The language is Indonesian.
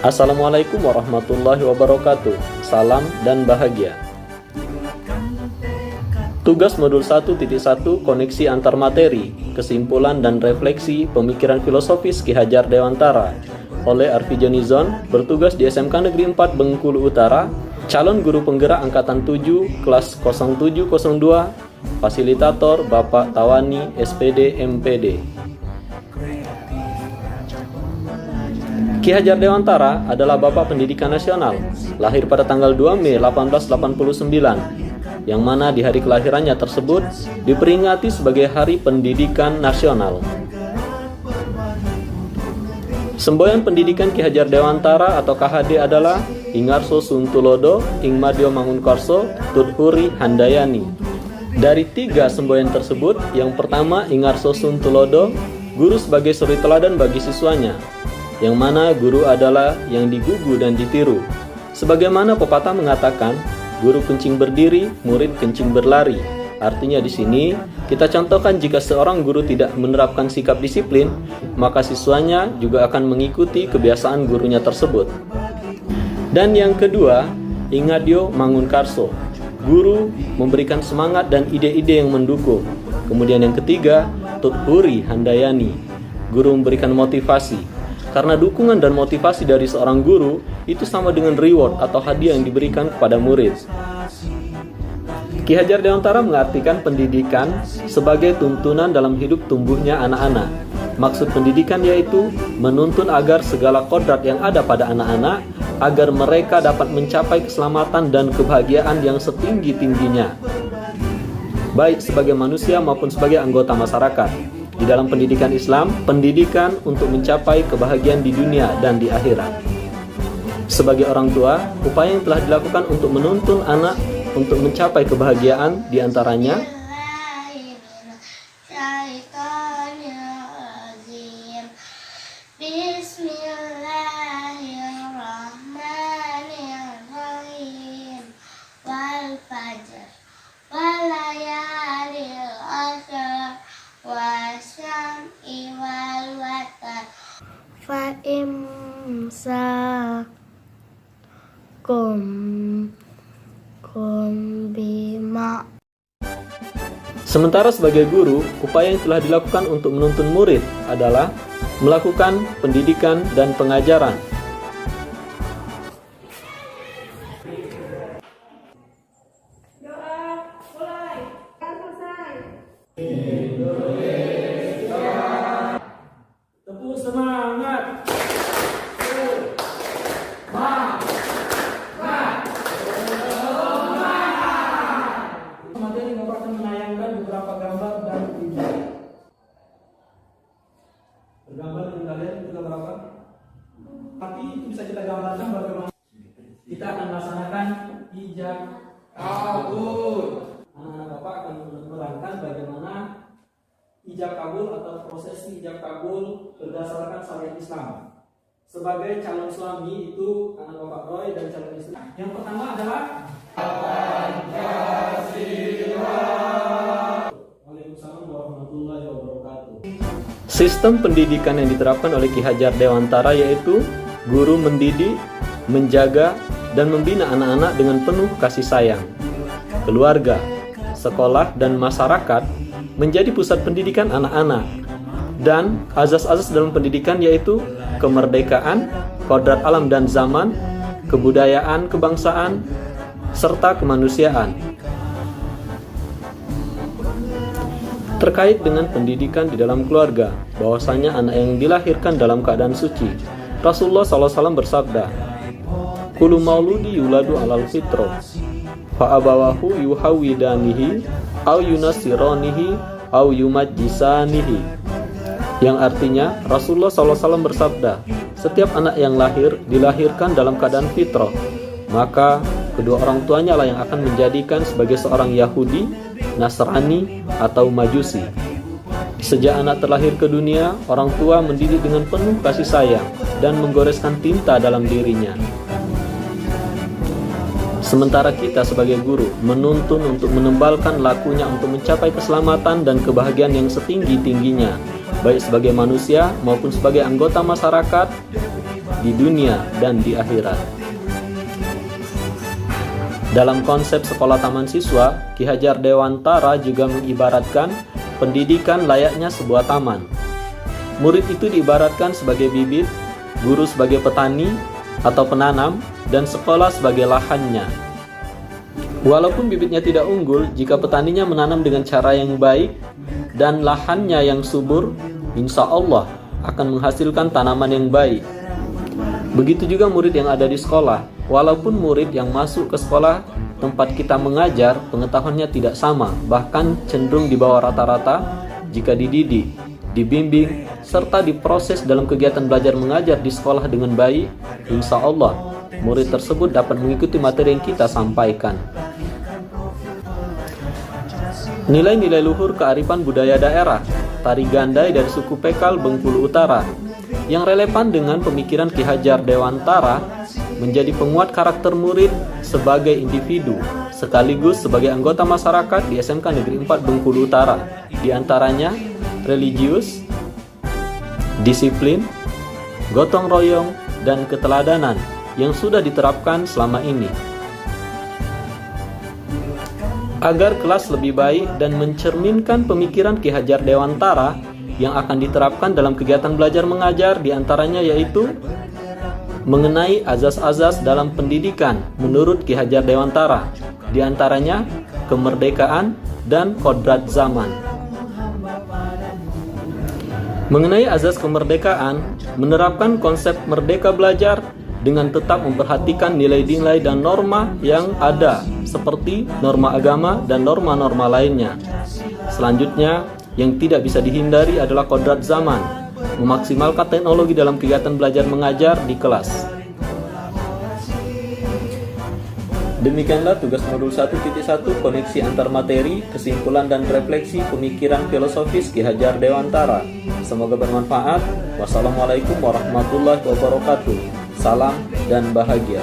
Assalamualaikum warahmatullahi wabarakatuh. Salam dan bahagia. Tugas modul 1.1 koneksi antar materi, kesimpulan dan refleksi pemikiran filosofis Ki Hajar Dewantara oleh Arfi Jonizon, bertugas di SMK Negeri 4 Bengkulu Utara, calon guru penggerak angkatan 7 kelas 0702, fasilitator Bapak Tawani SPD MPD. Ki Hajar Dewantara adalah Bapak Pendidikan Nasional, lahir pada tanggal 2 Mei 1889, yang mana di hari kelahirannya tersebut diperingati sebagai Hari Pendidikan Nasional. Semboyan pendidikan Ki Hajar Dewantara atau KHD adalah Ingarso Suntulodo, Ing Madyo Mangunkarso, Tudhuri Handayani. Dari 3 semboyan tersebut, yang pertama Ingarso Suntulodo, guru sebagai suri teladan bagi siswanya, yang mana guru adalah yang digugu dan ditiru. Sebagaimana pepatah mengatakan, guru kencing berdiri, murid kencing berlari. Artinya di sini kita contohkan jika seorang guru tidak menerapkan sikap disiplin, maka siswanya juga akan mengikuti kebiasaan gurunya tersebut. Dan yang kedua, Ing Madyo Mangunkarso, guru memberikan semangat dan ide-ide yang mendukung. Kemudian yang ketiga, Tudhuri Handayani, guru memberikan motivasi. Karena dukungan dan motivasi dari seorang guru itu sama dengan reward atau hadiah yang diberikan kepada murid. Ki Hajar Dewantara mengartikan pendidikan sebagai tuntunan dalam hidup tumbuhnya anak-anak. Maksud pendidikan yaitu menuntun agar segala kodrat yang ada pada anak-anak agar mereka dapat mencapai keselamatan dan kebahagiaan yang setinggi-tingginya, baik sebagai manusia maupun sebagai anggota masyarakat. Di dalam pendidikan Islam, pendidikan untuk mencapai kebahagiaan di dunia dan di akhirat. Sebagai orang tua, upaya yang telah dilakukan untuk menuntun anak untuk mencapai kebahagiaan diantaranya Sementara sebagai guru, upaya yang telah dilakukan untuk menuntun murid adalah melakukan pendidikan dan pengajaran. Tepuk semangat. Materi Bapak akan menayangkan beberapa gambar dan video. Bergambar dengan kalian juga berapa? Tapi itu bisa kita gambarkan bagaimana kita akan melaksanakan ijab kabul. Bapak akan menerangkan bagaimana ijab kabul atau prosesi ijab kabul berdasarkan syariat Islam. Sebagai calon suami itu anak Bapak Roy dan calon istri. Yang pertama adalah Waalaikumsalam warahmatullahi wabarakatuh. Sistem pendidikan yang diterapkan oleh Ki Hajar Dewantara yaitu guru mendidik, menjaga, dan membina anak-anak dengan penuh kasih sayang. Keluarga, sekolah, dan masyarakat menjadi pusat pendidikan anak-anak. Dan azas-azas dalam pendidikan yaitu kemerdekaan, kodrat alam dan zaman, kebudayaan, kebangsaan, serta kemanusiaan. Terkait dengan pendidikan di dalam keluarga, bahwasanya anak yang dilahirkan dalam keadaan suci, Rasulullah SAW bersabda, "Kullu mauludi yuladu alal fitro, fa abawahu yuhawidanihi, au yunasironihi, au yumajjisanihi." Yang artinya, Rasulullah SAW bersabda, setiap anak yang lahir dilahirkan dalam keadaan fitrah, maka kedua orang tuanya lah yang akan menjadikan sebagai seorang Yahudi, Nasrani, atau Majusi. Sejak anak terlahir ke dunia, orang tua mendidik dengan penuh kasih sayang dan menggoreskan tinta dalam dirinya. Sementara kita sebagai guru menuntun untuk menembalkan lakunya untuk mencapai keselamatan dan kebahagiaan yang setinggi-tingginya, baik sebagai manusia maupun sebagai anggota masyarakat di dunia dan di akhirat. Dalam konsep sekolah taman siswa, Ki Hajar Dewantara juga mengibaratkan pendidikan layaknya sebuah taman. Murid itu diibaratkan sebagai bibit, guru sebagai petani atau penanam, dan sekolah sebagai lahannya. Walaupun bibitnya tidak unggul, jika petaninya menanam dengan cara yang baik dan lahannya yang subur, insya Allah akan menghasilkan tanaman yang baik. Begitu juga murid yang ada di sekolah. Walaupun murid yang masuk ke sekolah tempat kita mengajar, pengetahuannya tidak sama, bahkan cenderung di bawah rata-rata, jika dididik, dibimbing, serta diproses dalam kegiatan belajar mengajar di sekolah dengan baik, insya Allah murid tersebut dapat mengikuti materi yang kita sampaikan. Nilai-nilai luhur kearifan budaya daerah, tari gandai dari suku Pekal Bengkulu Utara, yang relevan dengan pemikiran Ki Hajar Dewantara, menjadi penguat karakter murid sebagai individu, sekaligus sebagai anggota masyarakat di SMK Negeri 4 Bengkulu Utara, di antaranya religius, disiplin, gotong royong, dan keteladanan yang sudah diterapkan selama ini. Agar kelas lebih baik dan mencerminkan pemikiran Ki Hajar Dewantara yang akan diterapkan dalam kegiatan belajar mengajar, diantaranya yaitu mengenai azas-azas dalam pendidikan menurut Ki Hajar Dewantara, diantaranya kemerdekaan dan kodrat zaman. Mengenai azas kemerdekaan, menerapkan konsep merdeka belajar dengan tetap memperhatikan nilai-nilai dan norma yang ada, seperti norma agama dan norma-norma lainnya. Selanjutnya, yang tidak bisa dihindari adalah kodrat zaman, memaksimalkan teknologi dalam kegiatan belajar mengajar di kelas. Demikianlah tugas modul 1.1 koneksi antar materi, kesimpulan dan refleksi pemikiran filosofis Ki Hajar Dewantara. Semoga bermanfaat. Wassalamualaikum warahmatullahi wabarakatuh. Salam dan bahagia.